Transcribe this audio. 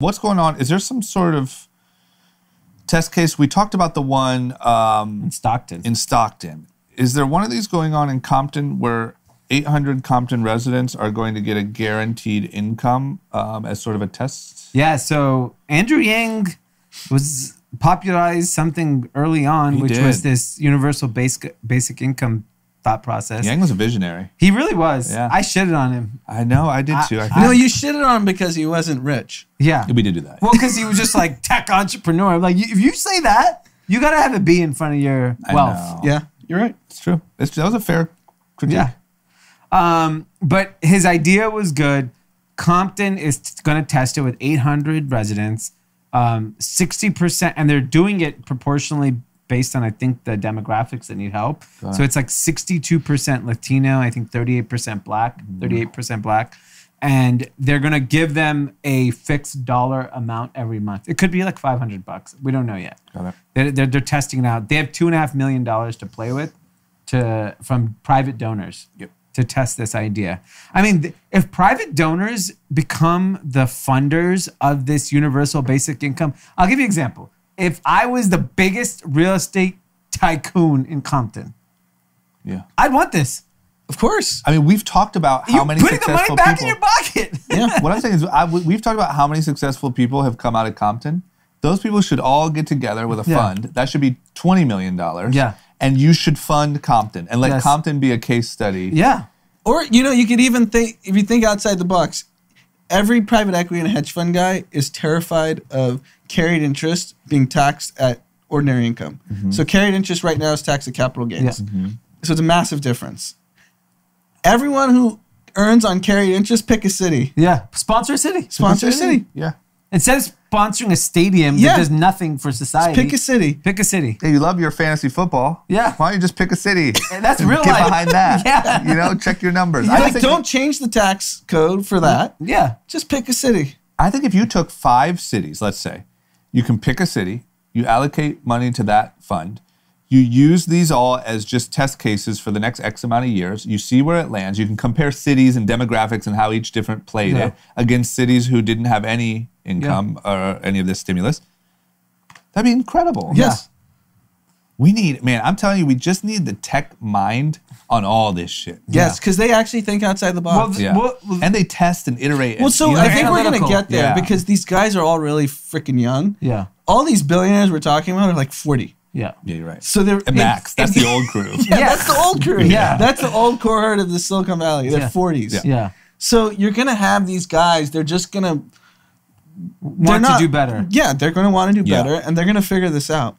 What's going on? Is there some sort of test case? We talked about the one in Stockton. Is there one of these going on in Compton where 800 Compton residents are going to get a guaranteed income as sort of a test? Yeah, so Andrew Yang was popularized something early on, which was this universal basic income thought process. Yang was a visionary. He really was. Yeah. I shitted on him. I know, I did too. No, you shitted on him because he wasn't rich. Yeah. We did do that. Well, because he was just like tech entrepreneur. Like, if you say that, you got to have a B in front of your wealth. I know. Yeah, you're right. It's true. That was a fair critique. Yeah. But his idea was good. Compton is going to test it with 800 residents, 60%, and they're doing it proportionally based on, I think, the demographics that need help. So it's like 62% Latino, I think 38% Black, 38% Black. And they're going to give them a fixed dollar amount every month. It could be like $500. We don't know yet. Got it. They're testing it out. They have $2.5 million to play with from private donors to test this idea. I mean, if private donors become the funders of this universal basic income, I'll give you an example. If I was the biggest real estate tycoon in Compton, I'd want this. Of course. I mean, we've talked about how many successful people. Putting the money back in your pocket. Yeah. What I'm saying is, we've talked about how many successful people have come out of Compton. Those people should all get together with a fund. That should be $20 million. Yeah. And you should fund Compton and let Compton be a case study. Yeah. Or, you could even think, if you think outside the box, every private equity and hedge fund guy is terrified of carried interest being taxed at ordinary income. So carried interest right now is taxed at capital gains. So it's a massive difference. Everyone who earns on carried interest, pick a city. Yeah. Sponsor a city. Sponsor a city. Yeah. Instead of sponsoring a stadium that does nothing for society. Just pick a city. Pick a city. Hey, you love your fantasy football. Yeah. Why don't you just pick a city? That's real Get life. behind that. Yeah. Check your numbers. Don't change the tax code for that. Yeah. Just pick a city. I think if you took 5 cities, let's say, you can pick a city, you allocate money to that fund, you use these all as just test cases for the next X amount of years, you see where it lands, you can compare cities and demographics and how each different played it against cities who didn't have any income or any of this stimulus. That'd be incredible. Yes. We need, man, I'm telling you, we just need the tech mind on all this shit. Yes, because they actually think outside the box. And they test and iterate. Well, so I think we're going to get there because these guys are all really freaking young. Yeah. All these billionaires we're talking about are like 40. Yeah. Yeah, you're right. So they're Max. That's the old crew. That's the old crew. Yeah. That's the old cohort of the Silicon Valley. They're 40s. Yeah. So you're going to have these guys, they're just going to want to do better. Yeah, they're going to want to do better and they're going to figure this out.